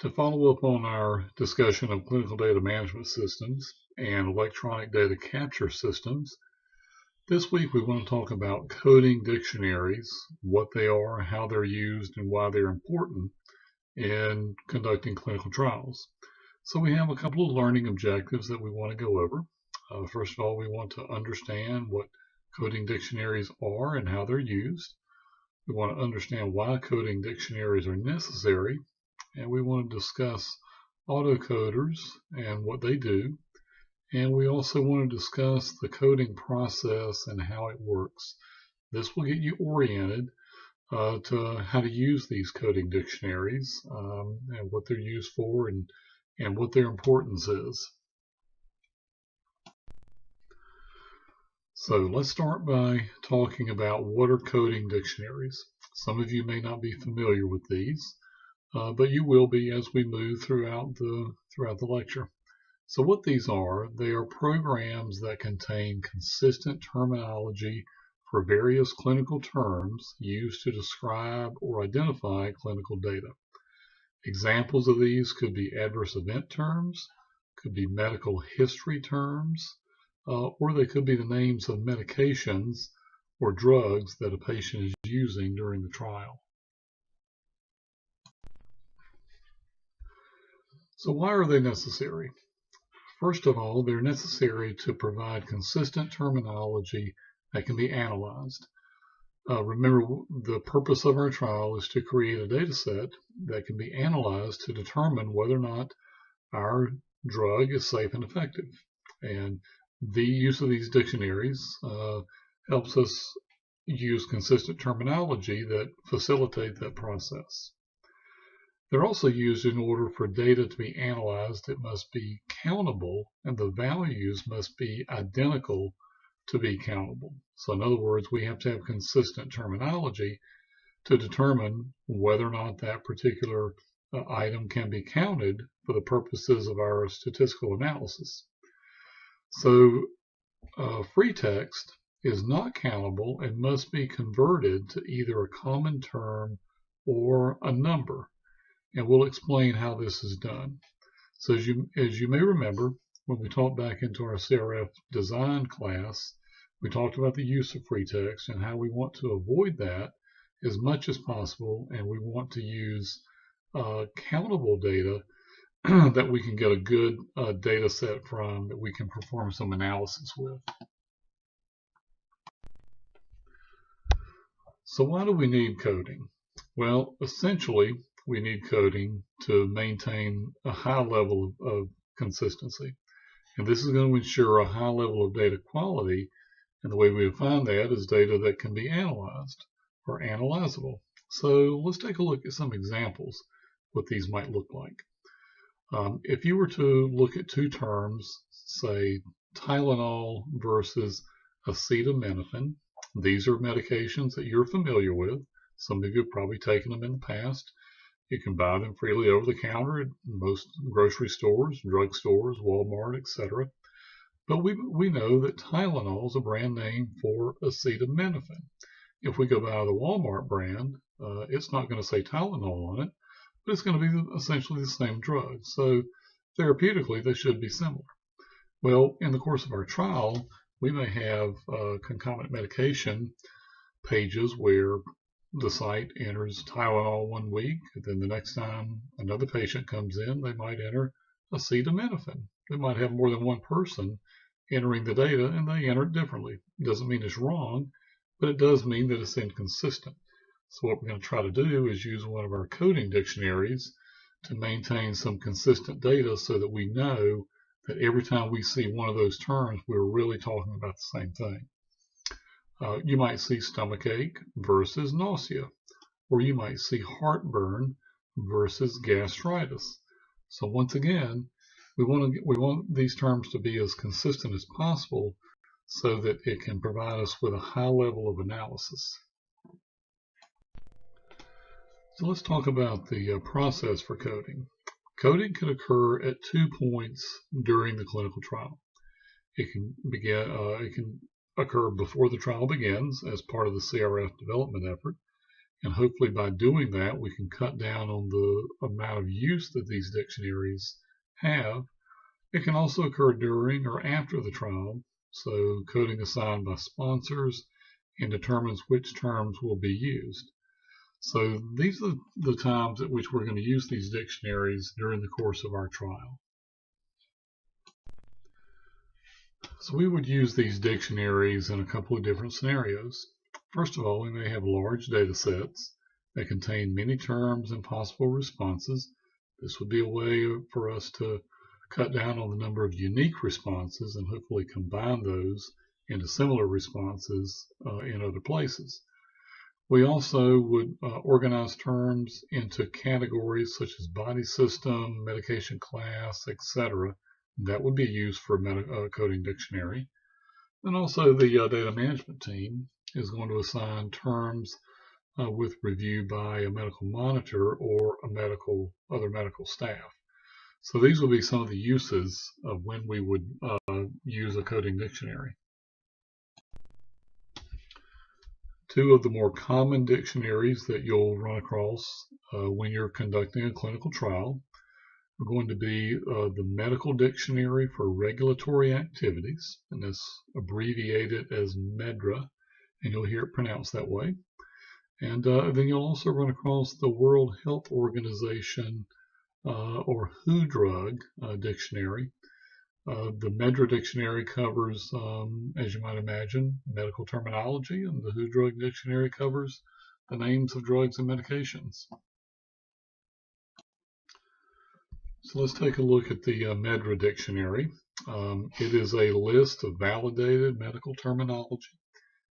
To follow up on our discussion of clinical data management systems and electronic data capture systems, this week we want to talk about coding dictionaries, what they are, how they're used, and why they're important in conducting clinical trials. So we have a couple of learning objectives that we want to go over. First of all, we want to understand what coding dictionaries are and how they're used. We want to understand why coding dictionaries are necessary, and we want to discuss autocoders and what they do. And we also want to discuss the coding process and how it works. This will get you oriented to how to use these coding dictionaries and what they're used for and what their importance is. So let's start by talking about what are coding dictionaries. Some of you may not be familiar with these, but you will be as we move throughout the lecture. So what these are, they are programs that contain consistent terminology for various clinical terms used to describe or identify clinical data. Examples of these could be adverse event terms, could be medical history terms, or they could be the names of medications or drugs that a patient is using during the trial. So why are they necessary? First of all, they're necessary to provide consistent terminology that can be analyzed. Remember, the purpose of our trial is to create a data set that can be analyzed to determine whether or not our drug is safe and effective. And the use of these dictionaries helps us use consistent terminology that facilitate that process. They're also used in order for data to be analyzed. It must be countable, and the values must be identical to be countable. So in other words, we have to have consistent terminology to determine whether or not that particular item can be counted for the purposes of our statistical analysis. So free text is not countable and must be converted to either a common term or a number. And we'll explain how this is done. So as you may remember, when we talked back into our CRF design class, we talked about the use of free text and how we want to avoid that as much as possible, and we want to use countable data that we can get a good data set from, that we can perform some analysis with. So why do we need coding? Well, essentially, we need coding to maintain a high level of consistency. And this is going to ensure a high level of data quality. And the way we define that is data that can be analyzed or analyzable. So let's take a look at some examples, what these might look like. If you were to look at two terms, say Tylenol versus acetaminophen, these are medications that you're familiar with. Some of you have probably taken them in the past. You can buy them freely over the counter at most grocery stores, drugstores, Walmart, etc. But we know that Tylenol is a brand name for acetaminophen. If we go buy the Walmart brand, it's not going to say Tylenol on it, but it's going to be essentially the same drug. So therapeutically, they should be similar. Well, in the course of our trial, we may have concomitant medication pages where the site enters Tylenol 1 week, and then the next time another patient comes in, they might enter acetaminophen. They might have more than one person entering the data, and they enter it differently. It doesn't mean it's wrong, but it does mean that it's inconsistent. So what we're going to try to do is use one of our coding dictionaries to maintain some consistent data so that we know that every time we see one of those terms, we're really talking about the same thing. You might see stomachache versus nausea, or you might see heartburn versus gastritis. So once again, we want these terms to be as consistent as possible so that it can provide us with a high level of analysis. So let's talk about the process for coding. Coding can occur at 2 points during the clinical trial. It can occur before the trial begins as part of the CRF development effort. And hopefully by doing that, we can cut down on the amount of use that these dictionaries have. It can also occur during or after the trial, so coding assigned by sponsors and determines which terms will be used. So these are the times at which we're going to use these dictionaries during the course of our trial. So we would use these dictionaries in a couple of different scenarios. First of all, we may have large data sets that contain many terms and possible responses. This would be a way for us to cut down on the number of unique responses and hopefully combine those into similar responses in other places. We also would organize terms into categories such as body system, medication class, etc. That would be used for a coding dictionary. And also the data management team is going to assign terms with review by a medical monitor or other medical staff. So these will be some of the uses of when we would use a coding dictionary. Two of the more common dictionaries that you'll run across when you're conducting a clinical trial are going to be the Medical Dictionary for Regulatory Activities, and that's abbreviated as MEDRA, and you'll hear it pronounced that way. And then you'll also run across the World Health Organization or WHO Drug Dictionary. The MEDRA dictionary covers, as you might imagine, medical terminology, and the WHO Drug Dictionary covers the names of drugs and medications. So let's take a look at the MEDRA dictionary. It is a list of validated medical terminology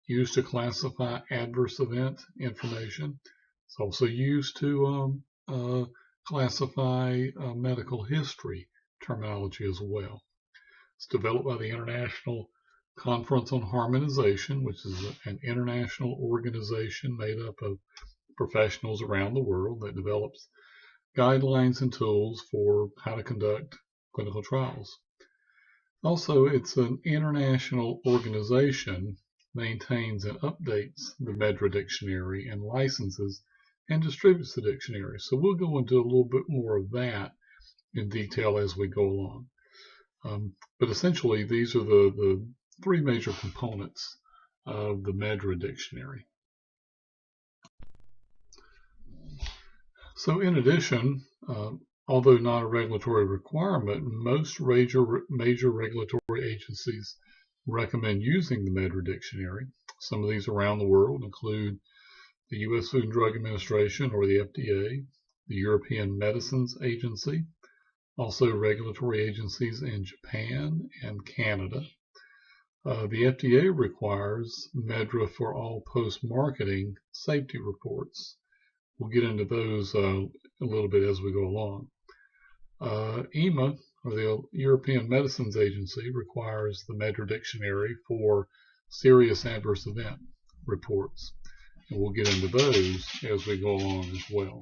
used to classify adverse event information. It's also used to classify medical history terminology as well. It's developed by the International Conference on Harmonization, which is an international organization made up of professionals around the world that develops guidelines and tools for how to conduct clinical trials. Also, it's an international organization, maintains and updates the MEDRA dictionary and licenses and distributes the dictionary. So we'll go into a little bit more of that in detail as we go along. But essentially, these are the three major components of the MEDRA dictionary. So in addition, although not a regulatory requirement, most major regulatory agencies recommend using the MEDRA dictionary. Some of these around the world include the U.S. Food and Drug Administration, or the FDA, the European Medicines Agency, also regulatory agencies in Japan and Canada. The FDA requires MEDRA for all post-marketing safety reports. We'll get into those a little bit as we go along. EMA, or the European Medicines Agency, requires the MEDRA dictionary for serious adverse event reports. And we'll get into those as we go along as well.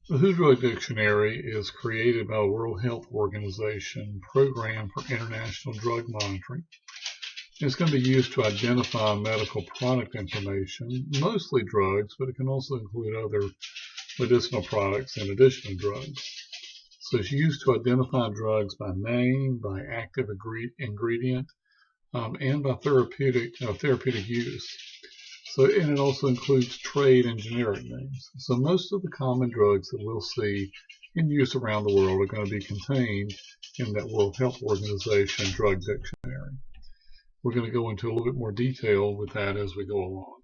The WHO Drug Dictionary is created by the World Health Organization Program for International Drug Monitoring. It's going to be used to identify medical product information, mostly drugs, but it can also include other medicinal products in addition to drugs. So it's used to identify drugs by name, by active ingredient, and by therapeutic use. So, and it also includes trade and generic names. So most of the common drugs that we'll see in use around the world are going to be contained in that World Health Organization Drug Dictionary. We're going to go into a little bit more detail with that as we go along.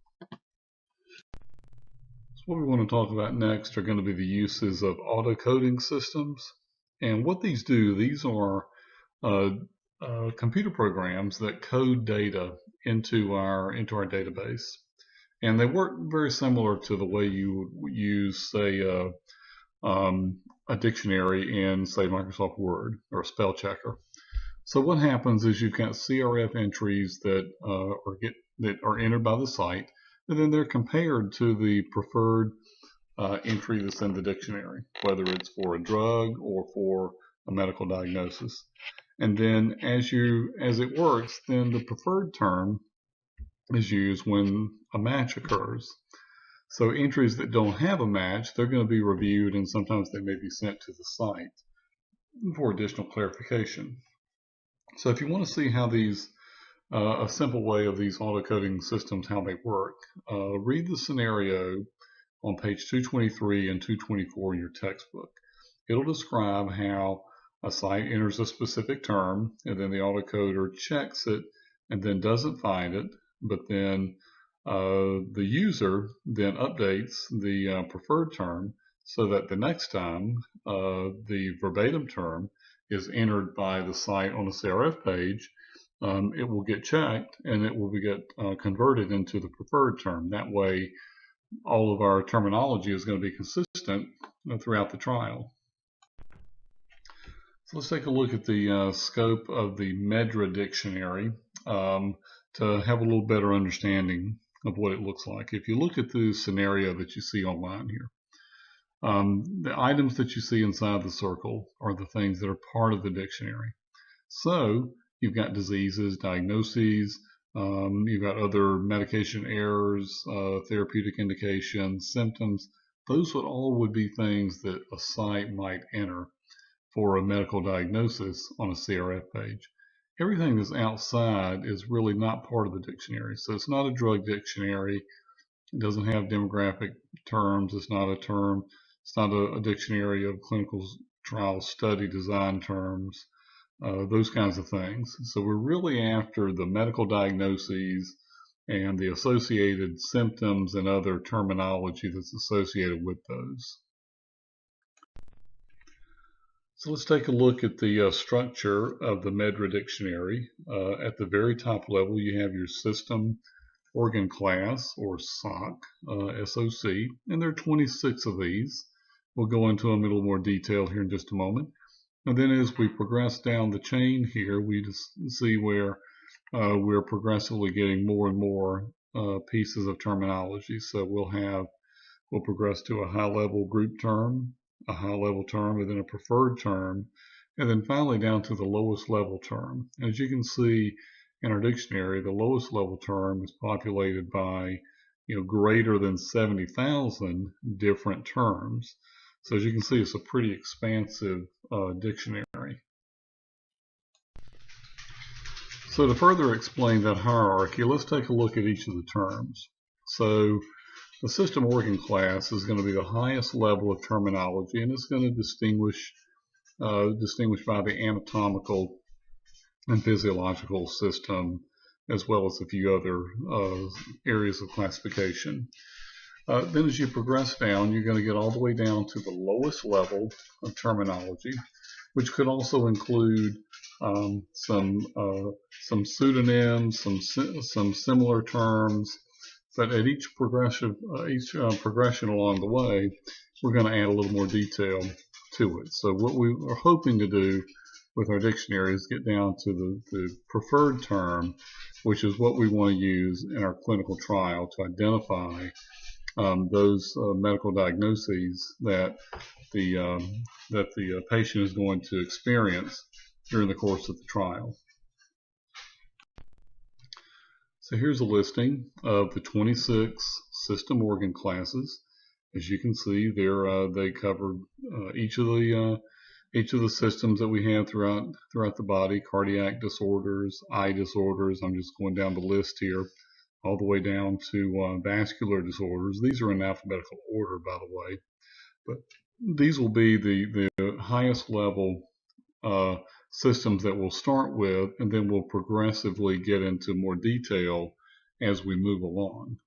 So what we want to talk about next are going to be the uses of auto-coding systems. And what these do, these are computer programs that code data into our database. And they work very similar to the way you would use, say, a dictionary in, say, Microsoft Word or a spell checker. So what happens is you've got CRF entries that are entered by the site, and then they're compared to the preferred entry that's in the dictionary, whether it's for a drug or for a medical diagnosis. And then as it works, then the preferred term is used when a match occurs. So entries that don't have a match, they're going to be reviewed, and sometimes they may be sent to the site for additional clarification. So if you want to see how these, a simple way of these auto-coding systems, how they work, read the scenario on page 223 and 224 in your textbook. It'll describe how a site enters a specific term, and then the autocoder checks it and then doesn't find it, but then the user then updates the preferred term so that the next time the verbatim term is entered by the site on the CRF page, it will get checked and it will get converted into the preferred term. That way, all of our terminology is going to be consistent throughout the trial. So let's take a look at the scope of the Medra dictionary to have a little better understanding of what it looks like. If you look at the scenario that you see online here, the items that you see inside the circle are the things that are part of the dictionary. So you've got diseases, diagnoses, you've got other medication errors, therapeutic indications, symptoms. Those would be things that a site might enter for a medical diagnosis on a CRF page. Everything that's outside is really not part of the dictionary. So it's not a drug dictionary. It doesn't have demographic terms. It's not a term. It's not a dictionary of clinical trial study design terms, those kinds of things. So we're really after the medical diagnoses and the associated symptoms and other terminology that's associated with those. So let's take a look at the structure of the Medra dictionary. At the very top level, you have your system organ class, or SOC, S-O-C, and there are 26 of these. We'll go into them in a little more detail here in just a moment. And then as we progress down the chain here, we just see where we're progressively getting more and more pieces of terminology. So we'll progress to a high-level group term, a high-level term, and then a preferred term, and then finally down to the lowest level term. And as you can see in our dictionary, the lowest level term is populated by greater than 70,000 different terms. So as you can see, it's a pretty expansive dictionary. So to further explain that hierarchy, let's take a look at each of the terms. So the system organ class is going to be the highest level of terminology, and it's going to distinguish by the anatomical and physiological system, as well as a few other areas of classification. Then as you progress down, you're going to get all the way down to the lowest level of terminology, which could also include some pseudonyms, some similar terms. But at each progression along the way, we're going to add a little more detail to it. So what we are hoping to do with our dictionary is get down to the preferred term, which is what we want to use in our clinical trial to identify those medical diagnoses that the patient is going to experience during the course of the trial. So here's a listing of the 26 system organ classes. As you can see, they cover each of the systems that we have throughout the body: cardiac disorders, eye disorders. I'm just going down the list here, all the way down to vascular disorders. These are in alphabetical order, by the way, but these will be the highest level systems that we'll start with, and then we'll progressively get into more detail as we move along.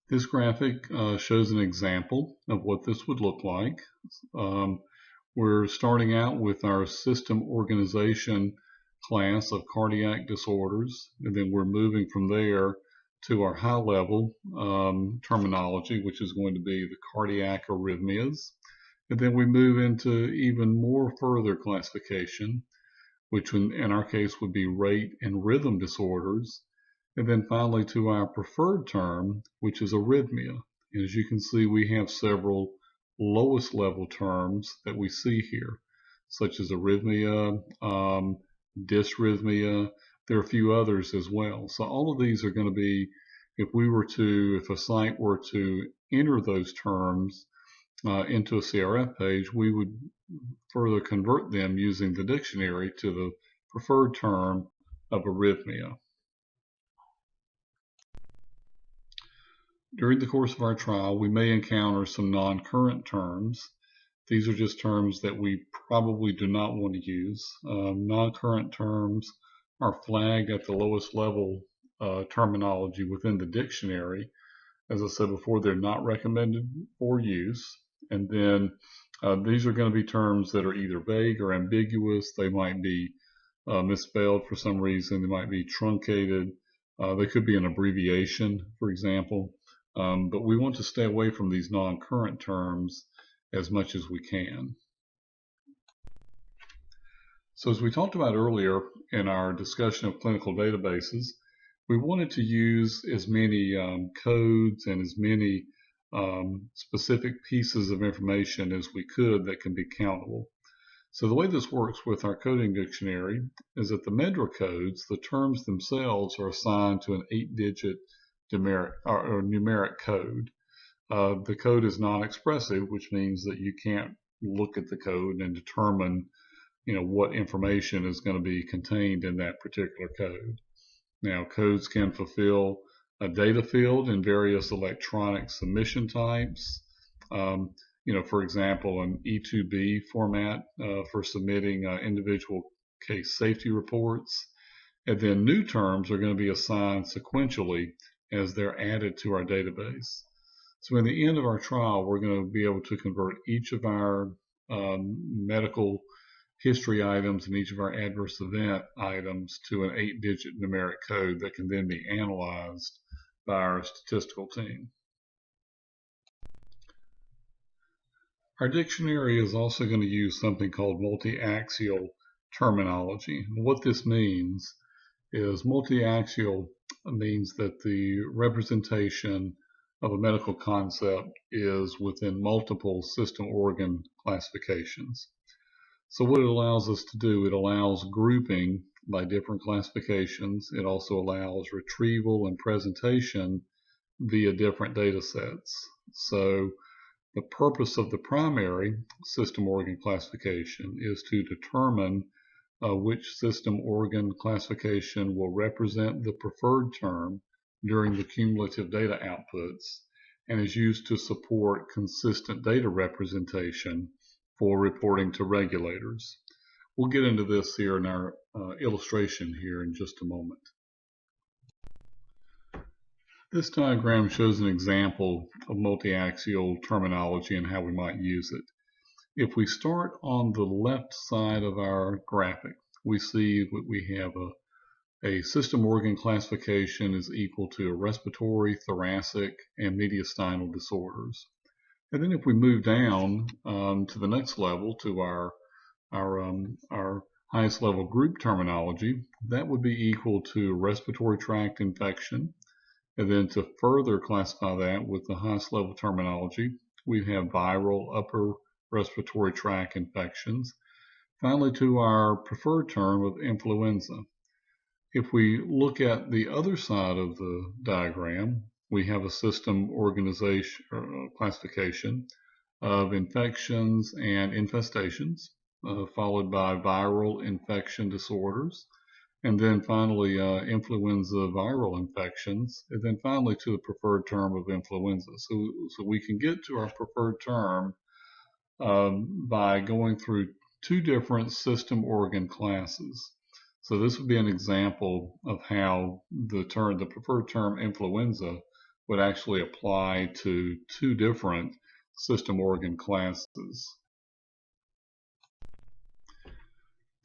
This graphic shows an example of what this would look like. We're starting out with our system organization class of cardiac disorders, and then we're moving from there to our high level terminology, which is going to be the cardiac arrhythmias. And then we move into even more further classification, which in our case would be rate and rhythm disorders. And then finally to our preferred term, which is arrhythmia. And as you can see, we have several lowest level terms that we see here, such as arrhythmia, dysrhythmia. There are a few others as well. So all of these are going to be, if a site were to enter those terms into a CRF page, we would further convert them using the dictionary to the preferred term of arrhythmia. During the course of our trial, we may encounter some non-current terms. These are just terms that we probably do not want to use. Non-current terms are flagged at the lowest level terminology within the dictionary. As I said before, they're not recommended for use. And then these are going to be terms that are either vague or ambiguous. They might be misspelled for some reason. They might be truncated. They could be an abbreviation, for example. But we want to stay away from these non-current terms as much as we can. So as we talked about earlier in our discussion of clinical databases, we wanted to use as many codes and as many specific pieces of information as we could that can be countable. So the way this works with our coding dictionary is that the MEDRA codes, the terms themselves, are assigned to an 8-digit numeric code. The code is non-expressive, which means that you can't look at the code and determine, what information is going to be contained in that particular code. Now, codes can fulfill a data field in various electronic submission types. For example, an E2B format for submitting individual case safety reports. And then new terms are going to be assigned sequentially as they're added to our database. So in the end of our trial, we're going to be able to convert each of our medical history items and each of our adverse event items to an 8-digit numeric code that can then be analyzed by our statistical team. Our dictionary is also going to use something called multi-axial terminology. What this means is multi-axial means that the representation of a medical concept is within multiple system organ classifications. So what it allows us to do, it allows grouping by different classifications. It also allows retrieval and presentation via different data sets. So the purpose of the primary system organ classification is to determine which system organ classification will represent the preferred term during the cumulative data outputs and is used to support consistent data representation for reporting to regulators. We'll get into this here in our illustration here in just a moment. This diagram shows an example of multi-axial terminology and how we might use it. If we start on the left side of our graphic, we see that we have a system organ classification is equal to respiratory, thoracic, and mediastinal disorders. And then if we move down to the next level, to our highest level group terminology, that would be equal to respiratory tract infection. And then to further classify that with the highest level terminology, we have viral upper respiratory tract infections. Finally, to our preferred term of influenza. If we look at the other side of the diagram, we have a system organization classification of infections and infestations, followed by viral infection disorders, and then finally influenza viral infections, and then finally to the preferred term of influenza. So we can get to our preferred term by going through two different system organ classes. So this would be an example of how the preferred term influenza would actually apply to two different system organ classes.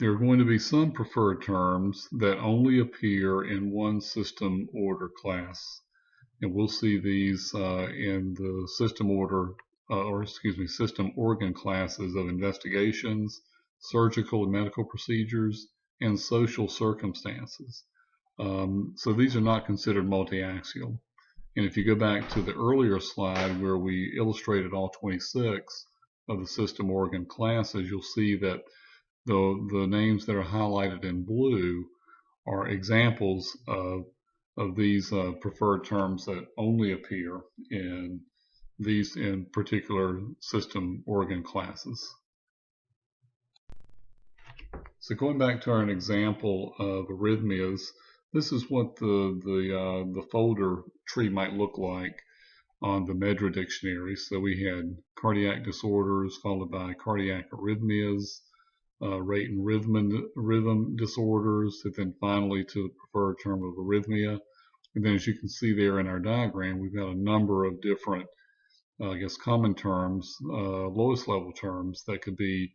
There are going to be some preferred terms that only appear in one system order class. And we'll see these in the system organ classes of investigations, surgical and medical procedures, and social circumstances. So these are not considered multi-axial. And if you go back to the earlier slide where we illustrated all 26 of the system organ classes, you'll see that the names that are highlighted in blue are examples of these preferred terms that only appear in these in particular system organ classes. So going back to our example of arrhythmias, this is what the folder tree might look like on the Medra dictionary. So we had cardiac disorders followed by cardiac arrhythmias, rate and rhythm disorders, and then finally to the preferred term of arrhythmia. And then as you can see there in our diagram, we've got a number of different, I guess, common terms, lowest level terms that could be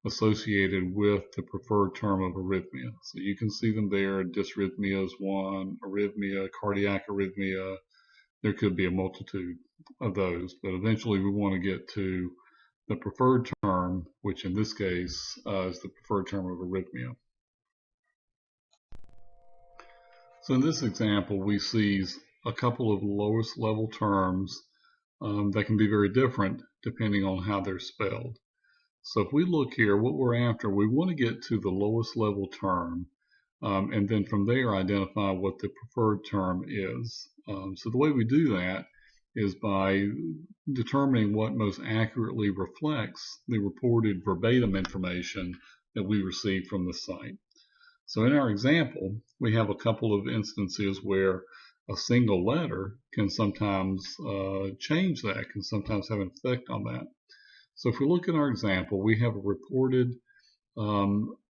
associated with the preferred term of arrhythmia. So you can see them there. Dysrhythmia is one, arrhythmia, cardiac arrhythmia. There could be a multitude of those, but eventually we want to get to the preferred term, which in this case is the preferred term of arrhythmia. So in this example, we see a couple of lowest level terms that can be very different depending on how they're spelled. So if we look here, what we're after, we want to get to the lowest level term, and then from there identify what the preferred term is. So the way we do that is by determining what most accurately reflects the reported verbatim information that we receive from the site. So in our example, we have a couple of instances where a single letter can sometimes change that, can sometimes have an effect on that. So if we look at our example, we have a reported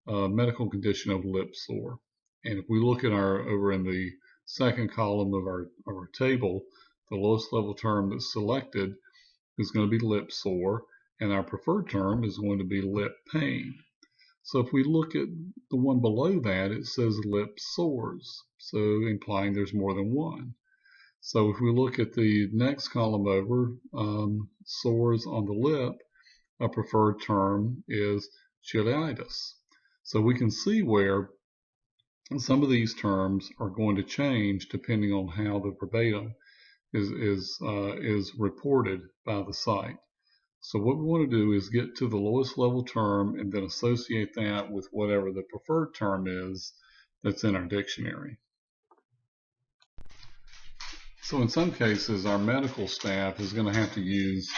medical condition of lip sore. And if we look at over in the second column of our table, the lowest level term that's selected is going to be lip sore, and our preferred term is going to be lip pain. So if we look at the one below that, it says lip sores, so implying there's more than one. So if we look at the next column over, sores on the lip, a preferred term is cheilitis. So we can see where some of these terms are going to change depending on how the verbatim is reported by the site. So what we want to do is get to the lowest level term and then associate that with whatever the preferred term is that's in our dictionary. So in some cases, our medical staff is going to have to use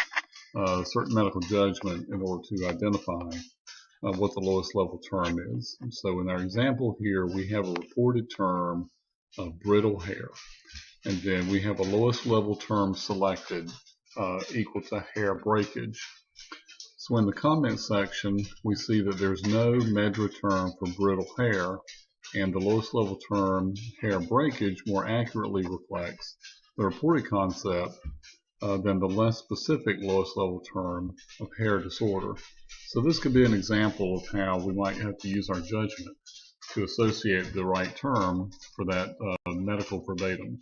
certain medical judgment in order to identify what the lowest level term is. And so in our example here, we have a reported term of brittle hair. And then we have a lowest level term selected equal to hair breakage. So in the comment section, we see that there's no Medra term for brittle hair, and the lowest level term, hair breakage, more accurately reflects the reported concept than the less specific lowest level term of hair disorder. So this could be an example of how we might have to use our judgment to associate the right term for that medical verbatim.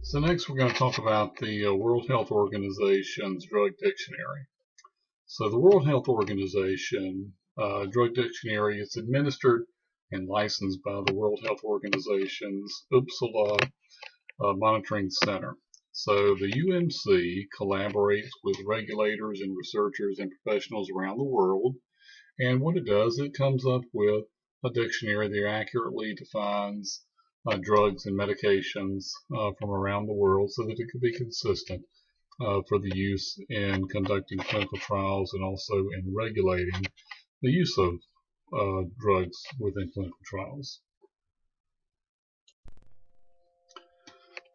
So next we're going to talk about the World Health Organization's Drug Dictionary. So the World Health Organization Drug Dictionary is administered and licensed by the World Health Organization's Uppsala Monitoring Center. So the UMC collaborates with regulators and researchers and professionals around the world, and what it does, it comes up with a dictionary that accurately defines drugs and medications from around the world so that it could be consistent for the use in conducting clinical trials and also in regulating the use of drugs within clinical trials.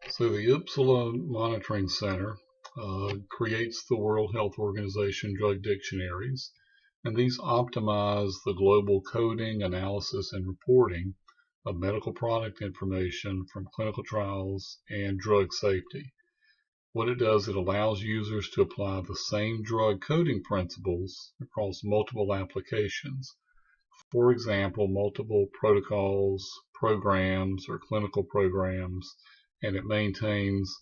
So the Uppsala Monitoring Center creates the World Health Organization Drug Dictionaries, and these optimize the global coding, analysis, and reporting of medical product information from clinical trials and drug safety. What it does, it allows users to apply the same drug coding principles across multiple applications. For example, multiple protocols, programs, or clinical programs, and it maintains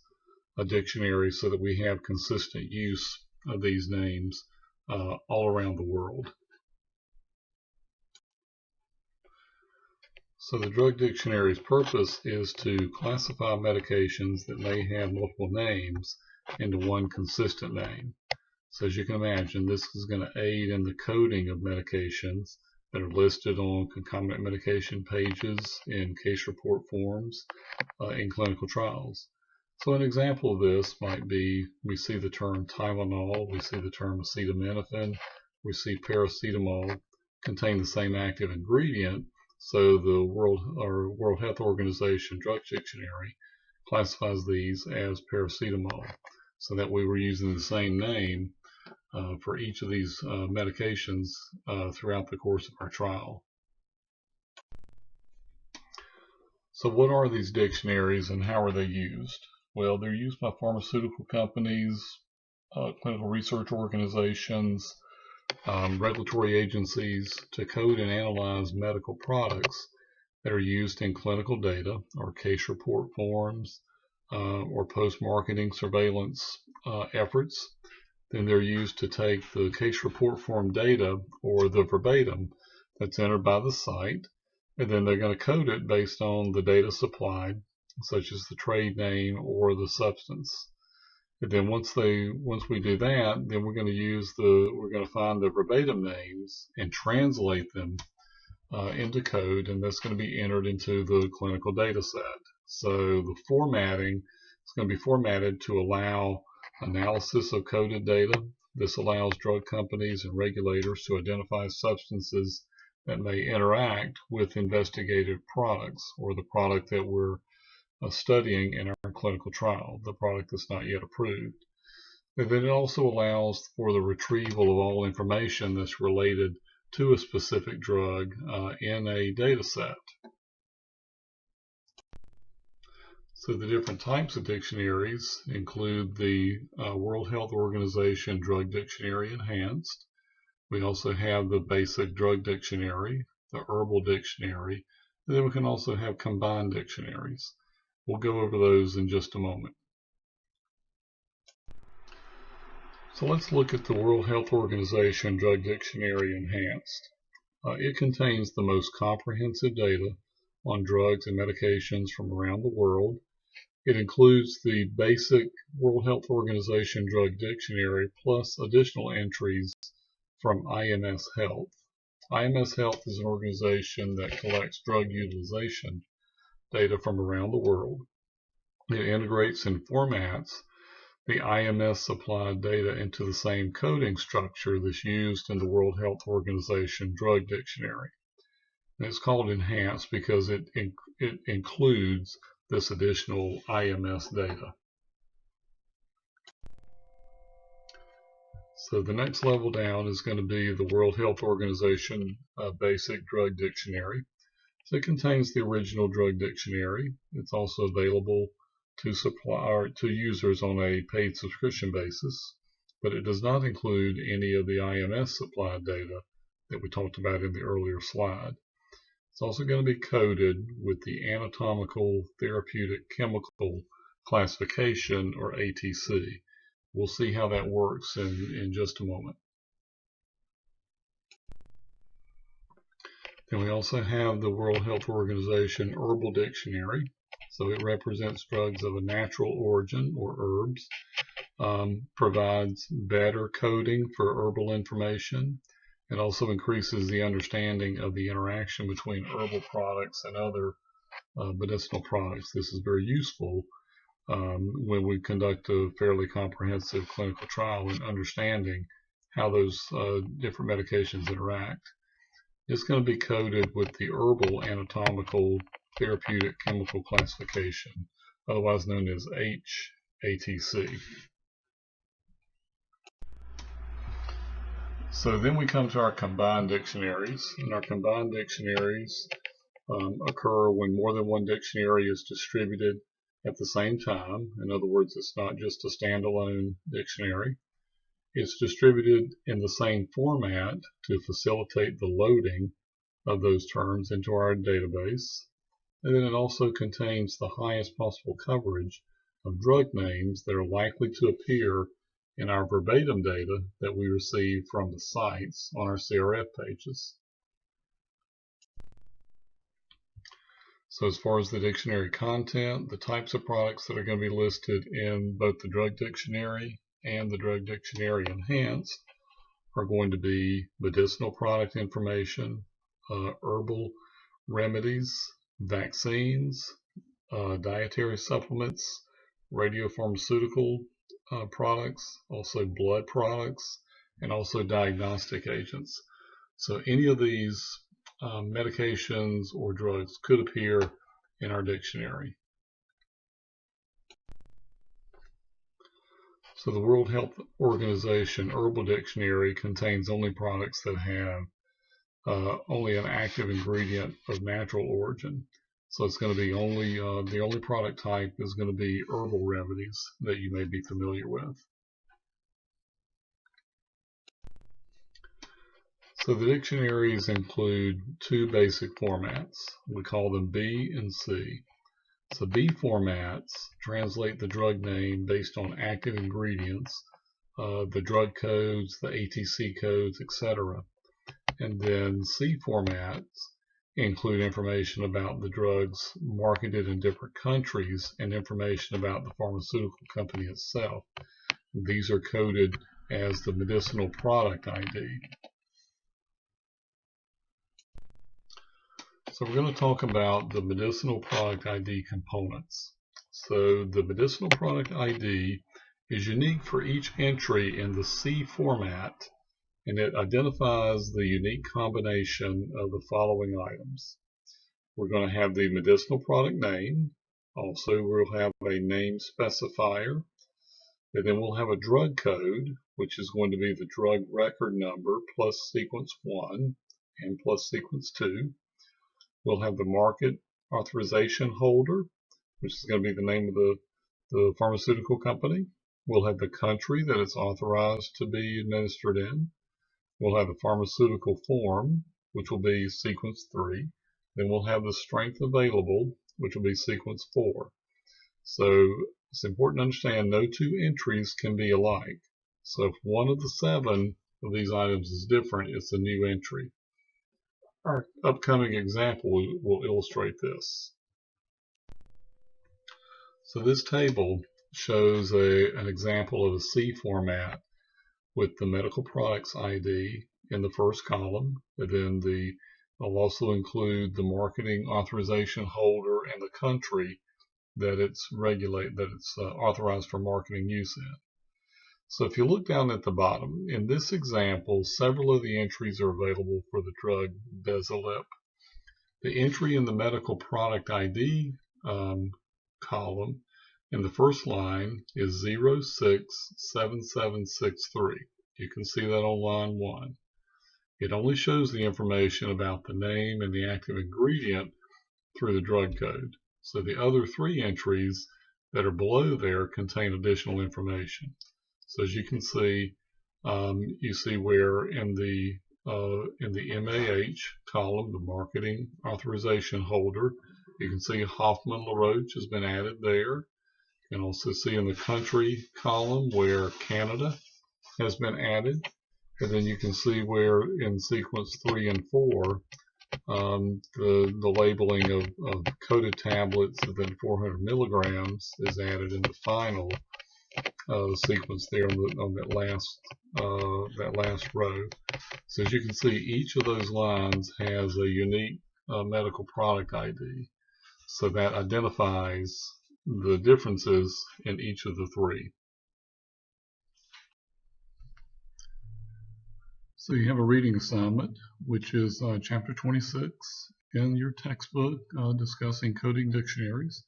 a dictionary so that we have consistent use of these names all around the world. So the drug dictionary's purpose is to classify medications that may have multiple names into one consistent name. So as you can imagine, this is going to aid in the coding of medications that are listed on concomitant medication pages in case report forms in clinical trials. So an example of this might be, we see the term Tylenol, we see the term acetaminophen, we see paracetamol contain the same active ingredient. So the World Health Organization Drug Dictionary classifies these as paracetamol. So that we were using the same name for each of these medications throughout the course of our trial. So what are these dictionaries and how are they used? Well, they're used by pharmaceutical companies, clinical research organizations, regulatory agencies to code and analyze medical products that are used in clinical data or case report forms or post-marketing surveillance efforts. Then they're used to take the case report form data or the verbatim that's entered by the site, and then they're going to code it based on the data supplied, such as the trade name or the substance. And then once we do that, then we're going to find the verbatim names and translate them into code, and that's going to be entered into the clinical data set. So the formatting is going to be formatted to allow analysis of coded data. This allows drug companies and regulators to identify substances that may interact with investigative products or the product that we're studying in our clinical trial, the product that's not yet approved. And then it also allows for the retrieval of all information that's related to a specific drug in a data set. So the different types of dictionaries include the World Health Organization Drug Dictionary Enhanced. We also have the basic drug dictionary, the Herbal Dictionary, and then we can also have combined dictionaries. We'll go over those in just a moment. So let's look at the World Health Organization Drug Dictionary Enhanced. It contains the most comprehensive data on drugs and medications from around the world. It includes the basic World Health Organization Drug Dictionary plus additional entries from IMS Health. IMS Health is an organization that collects drug utilization data from around the world. It integrates and formats the IMS supplied data into the same coding structure that's used in the World Health Organization Drug Dictionary. And it's called Enhanced because it includes this additional IMS data. So the next level down is going to be the World Health Organization Basic Drug Dictionary. So it contains the original drug dictionary. It's also available to users on a paid subscription basis, but it does not include any of the IMS supplied data that we talked about in the earlier slide. It's also going to be coded with the Anatomical Therapeutic Chemical Classification, or ATC. We'll see how that works in just a moment. Then we also have the World Health Organization Herbal Dictionary. So it represents drugs of a natural origin or herbs, provides better coding for herbal information. It also increases the understanding of the interaction between herbal products and other medicinal products. This is very useful when we conduct a fairly comprehensive clinical trial in understanding how those different medications interact. It's going to be coded with the Herbal Anatomical Therapeutic Chemical Classification, otherwise known as HATC. So then we come to our combined dictionaries, and our combined dictionaries occur when more than one dictionary is distributed at the same time. In other words, it's not just a standalone dictionary. It's distributed in the same format to facilitate the loading of those terms into our database. And then it also contains the highest possible coverage of drug names that are likely to appear in our verbatim data that we receive from the sites on our CRF pages. So as far as the dictionary content, the types of products that are going to be listed in both the drug dictionary and the Drug Dictionary Enhanced are going to be medicinal product information, herbal remedies, vaccines, dietary supplements, radiopharmaceutical products, also blood products, and also diagnostic agents. So any of these medications or drugs could appear in our dictionary. So the World Health Organization Herbal Dictionary contains only products that have only an active ingredient of natural origin. So it's going to be only the only product type is going to be herbal remedies that you may be familiar with. So the dictionaries include two basic formats. We call them B and C. So B formats translate the drug name based on active ingredients, the drug codes, the ATC codes, etc. And then C formats include information about the drugs marketed in different countries and information about the pharmaceutical company itself. These are coded as the medicinal product ID. So we're going to talk about the medicinal product ID components. So the medicinal product ID is unique for each entry in the C format, and it identifies the unique combination of the following items. We're going to have the medicinal product name. Also, we'll have a name specifier. And then we'll have a drug code, which is going to be the drug record number plus sequence 1 and plus sequence 2. We'll have the market authorization holder, which is going to be the name of the pharmaceutical company. We'll have the country that it's authorized to be administered in. We'll have the pharmaceutical form, which will be sequence 3. Then we'll have the strength available, which will be sequence 4. So it's important to understand no two entries can be alike. So if one of the 7 of these items is different, it's a new entry. Our upcoming example will illustrate this. So this table shows an example of a C format with the medical products ID in the first column, and then I'll also include the marketing authorization holder and the country that it's authorized for marketing use in. So if you look down at the bottom, in this example, several of the entries are available for the drug Bezalip. The entry in the medical product ID column in the first line is 067763. You can see that on line 1. It only shows the information about the name and the active ingredient through the drug code. So the other 3 entries that are below there contain additional information. So as you can see, you see where in the MAH column, the marketing authorization holder, you can see Hoffman LaRoche has been added there. You can also see in the country column where Canada has been added. And then you can see where in sequence 3 and 4, the labeling of coated tablets within 400 milligrams is added in the final sequence there on that last row. So as you can see, each of those lines has a unique medical product ID. So that identifies the differences in each of the 3. So you have a reading assignment, which is chapter 26 in your textbook discussing coding dictionaries.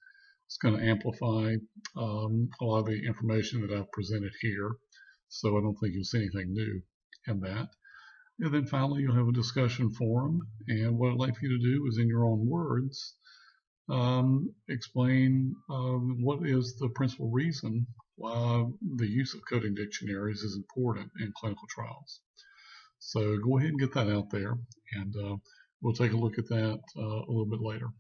It's going to amplify a lot of the information that I've presented here, so I don't think you'll see anything new in that. And then finally, you'll have a discussion forum, and what I'd like for you to do is, in your own words, explain what is the principal reason why the use of coding dictionaries is important in clinical trials. So go ahead and get that out there, and we'll take a look at that a little bit later.